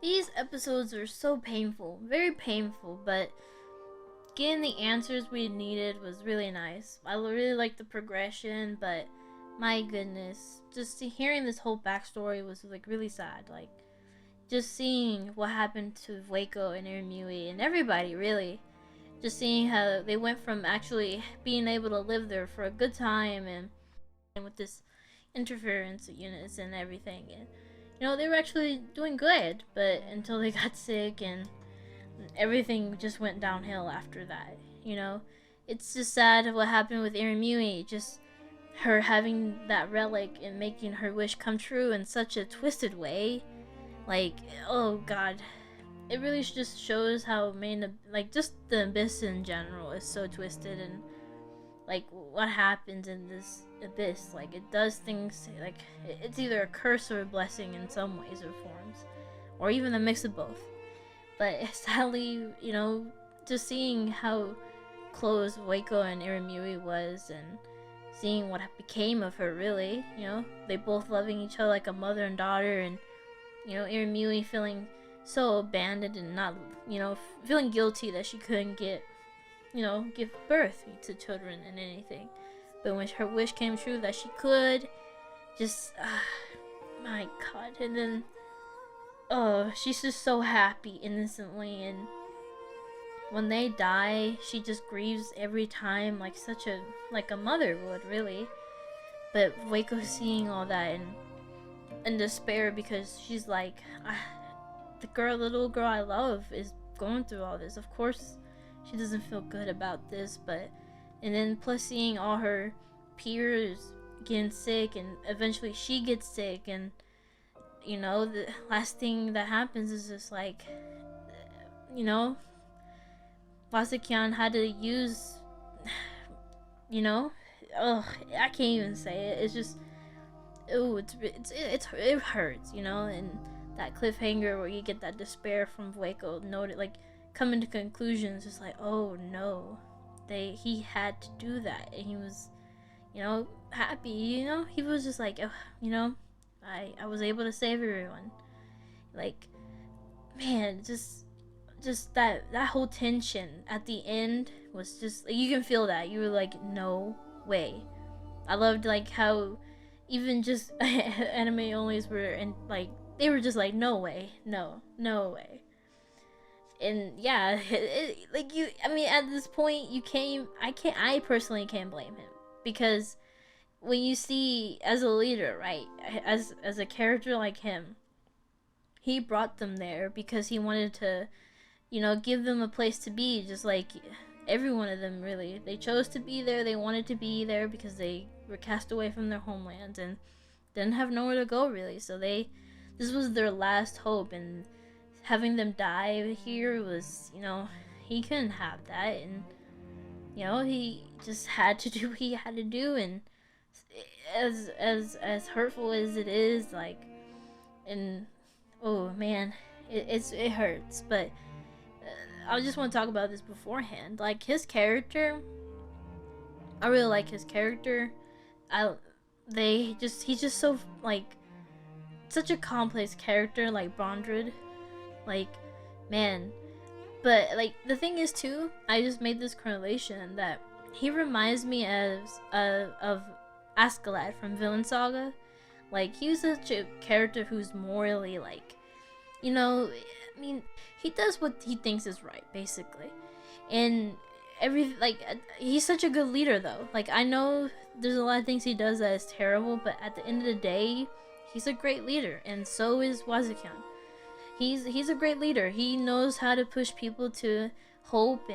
These episodes are so painful, very painful, but getting the answers we needed was really nice. I really liked the progression, but my goodness, just hearing this whole backstory was like really sad. Like just seeing what happened to Vueko and Irumui and everybody really. Just seeing how they went from actually being able to live there for a good time and with this interference units and everything. And they were actually doing good, but until they got sick and everything just went downhill after that. It's just sad what happened with Irumui. Just her having that relic and making her wish come true in such a twisted way. Like, oh god, it really just shows how just the abyss in general is so twisted, and like what happens in this abyss, like it does things like it's either a curse or a blessing in some ways or forms, or even a mix of both. But sadly, just seeing how close Vueko and Irumui was, and seeing what became of her, really, they both loving each other like a mother and daughter, and Irumui feeling so abandoned and not, feeling guilty that she couldn't give birth to children and anything. But when her wish came true that she could, just, my god. And then, oh, she's just so happy innocently. And when they die, she just grieves every time like a mother would, really. But Waco seeing all that and in despair, because she's like, the little girl I love is going through all this. Of course she doesn't feel good about this, and then plus seeing all her peers getting sick, and eventually she gets sick, and the last thing that happens is just like, Vasekian had to use, ugh, I can't even say it. It's just, it hurts, and that cliffhanger where you get that despair from Vueko, like coming to conclusions, just like, oh no, he had to do that, and he was, happy, he was just like, oh, I was able to save everyone. Like, man, just that whole tension at the end was just like, you can feel that. You were like, no way. I loved like how even just anime onlys were, and like they were just like, no way, no way. And yeah, at this point I personally can't blame him, because when you see as a leader, right, as a character like him, he brought them there because he wanted to, give them a place to be, just like every one of them, really. They chose to be there, they wanted to be there because they were cast away from their homelands and didn't have nowhere to go, really. So this was their last hope, and having them die here was, he couldn't have that, and he just had to do what he had to do. And as hurtful as it is, like, and oh man, it hurts. But I just want to talk about this beforehand. Like, his character, I really like his character. He's just so, like, such a complex character, like Bondred. Like, man. But like, the thing is too, I just made this correlation that he reminds me of Askeladd from Villain Saga. Like, he was such a character who's morally, like, he does what he thinks is right, basically. And he's such a good leader, though. Like, I know there's a lot of things he does that is terrible, but at the end of the day, he's a great leader, and so is Wazukian. He's a great leader. He knows how to push people to hope,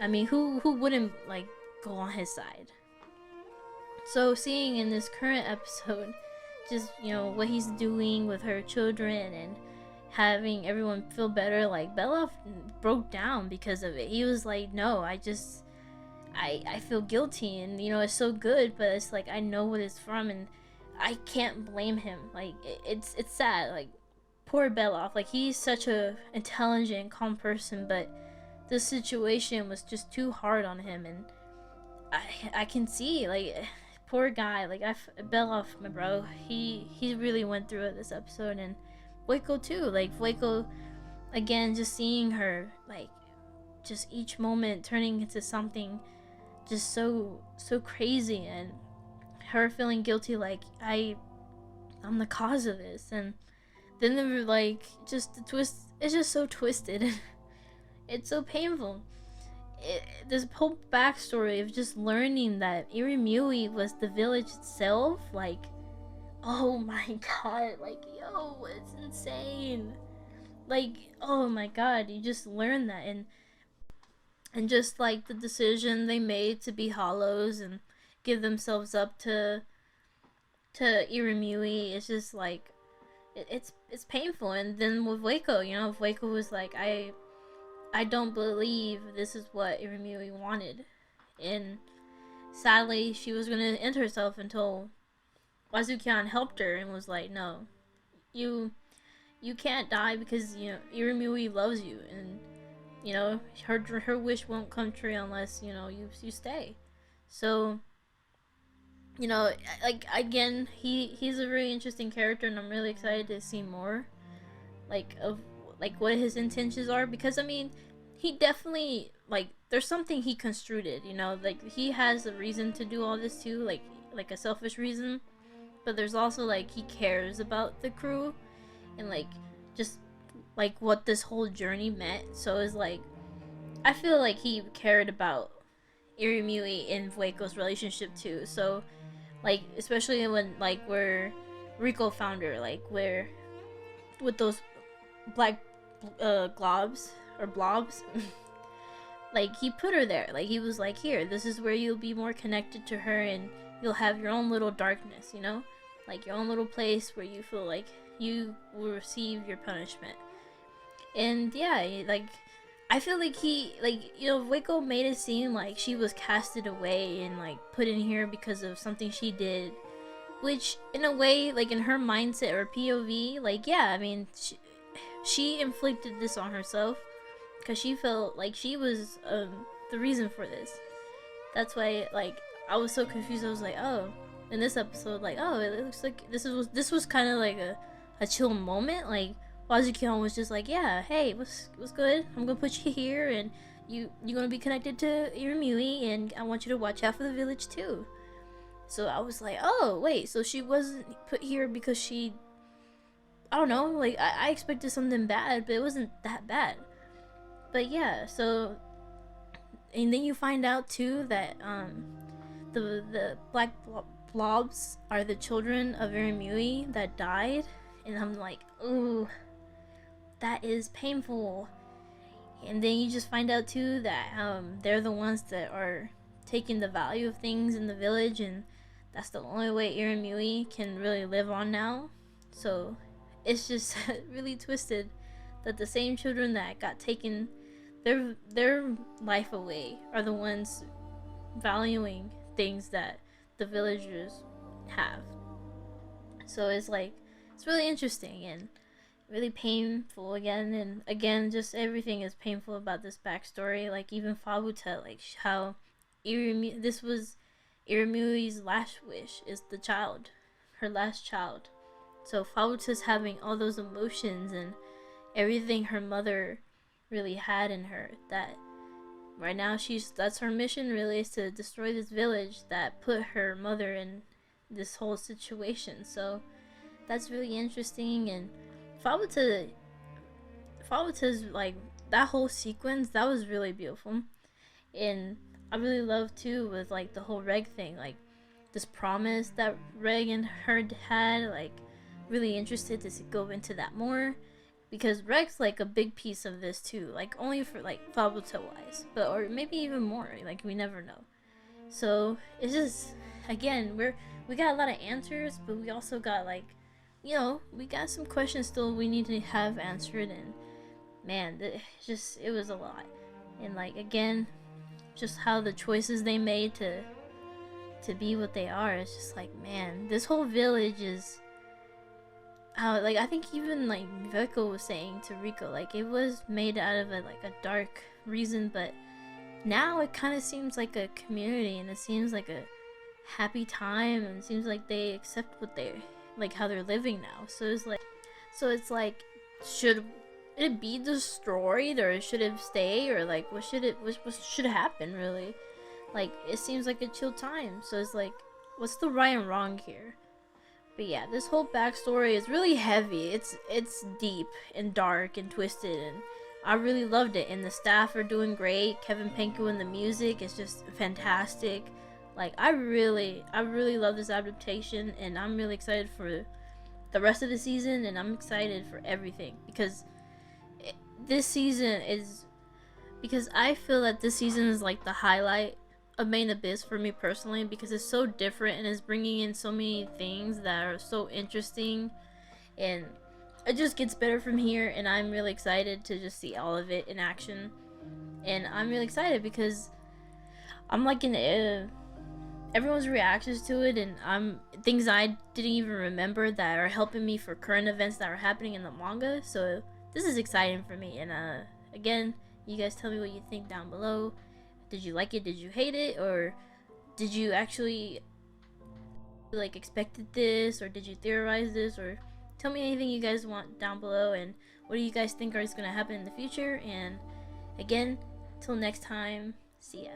and who wouldn't like go on his side? So seeing in this current episode, just what he's doing with her children and having everyone feel better, like Belov broke down because of it. He was like, no, I feel guilty, and it's so good, but it's like I know what it's from, and I can't blame him. Like, it's sad. Like, poor Belov. Like, he's such a intelligent, calm person, but this situation was just too hard on him, and I can see, like, poor guy. Like, Belov, my bro, he really went through it this episode, and Vueko too. Like Vueko, again, just seeing her, like, just each moment turning into something just so crazy, and her feeling guilty, like I'm the cause of this. And then they were like, just the twist. It's just so twisted. It's so painful. This whole backstory of just learning that Irimui was the village itself, like, oh my god, like, yo, it's insane. Like, oh my god, you just learn that. And just like the decision they made to be hollows and give themselves up to Irimui, it's just like, it's painful. And then with Vueko, you know, Vueko was like, I don't believe this is what Irimui wanted, and sadly she was gonna end herself until Wazukian helped her and was like, no, you can't die, because, you know, Irimui loves you, and, you know, her wish won't come true unless, you know, you stay. So, you know, like, again, he's a really interesting character, and I'm really excited to see more, like, of like what his intentions are, because I mean, he definitely, like, there's something he construed it, you know, like he has a reason to do all this too, like a selfish reason, but there's also like he cares about the crew and like just like what this whole journey meant. So it's like, I feel like he cared about Irimui and Vueko's relationship too. So like, especially when like where Rico found her, like where with those black globs or blobs like he put her there, like he was like, here, this is where you'll be more connected to her, and you'll have your own little darkness, you know, like your own little place where you feel like you will receive your punishment. And yeah, like I feel like he, like, you know, Vueko made it seem like she was casted away and like put in here because of something she did, which in a way, like in her mindset or POV, like, yeah, I mean, she inflicted this on herself because she felt like she was the reason for this. That's why, like, I was so confused. I was like, oh, in this episode, like, oh, it looks like this was kind of like a chill moment. Like Wazuki-hon was just like, yeah, hey, what's good? I'm gonna put you here, and you're gonna be connected to Irimui, and I want you to watch out for the village too. So I was like, oh wait, so she wasn't put here because she, I don't know, like I expected something bad, but it wasn't that bad. But yeah, so, and then you find out too that the black blobs are the children of Irimui that died, and I'm like, ooh, that is painful. And then you just find out too that they're the ones that are taking the value of things in the village, and that's the only way Irimui can really live on now. So it's just really twisted that the same children that got taken their life away are the ones valuing things that the villagers have. So it's like, it's really interesting and really painful again, and again, just everything is painful about this backstory. Like even Fabuta, like how this was Irimui's last wish, is the child, her last child. So Fabuta's having all those emotions and everything her mother really had in her, that right now that's her mission really, is to destroy this village that put her mother in this whole situation. So that's really interesting. And Fabuta's like, that whole sequence, that was really beautiful. And I really love too with like the whole Reg thing, like this promise that Reg and her had, like really interested to go into that more, because Reg's like a big piece of this too, like only for like Fabuta wise, but or maybe even more, like we never know. So it's just, again, we got a lot of answers, but we also got like, you know, we got some questions still we need to have answered. And man, it was a lot. And like, again, just how the choices they made to be what they are, it's just like, man, this whole village is like, I think even like Vueko was saying to Rico, like it was made out of a dark reason, but now it kind of seems like a community, and it seems like a happy time, and it seems like they accept what they like, how they're living now. So it's like, So it's like, should it be destroyed, or should it stay, or like what should happen really? Like, it seems like a chill time, so it's like, what's the right and wrong here? But yeah, this whole backstory is really heavy. It's deep and dark and twisted, and I really loved it. And the staff are doing great. Kevin Penku and the music is just fantastic. Like, I really love this adaptation, and I'm really excited for the rest of the season, and I'm excited for everything because this season is, because I feel that this season is like the highlight of Main Abyss for me personally, because it's so different and it's bringing in so many things that are so interesting, and it just gets better from here. And I'm really excited to just see all of it in action, and I'm really excited because I'm like in everyone's reactions to it, and I'm things I didn't even remember that are helping me for current events that are happening in the manga. So this is exciting for me. And again, you guys tell me what you think down below. Did you like it? Did you hate it? Or did you actually like expected this, or did you theorize this? Or tell me anything you guys want down below, and what do you guys think is going to happen in the future. And again, till next time, see ya.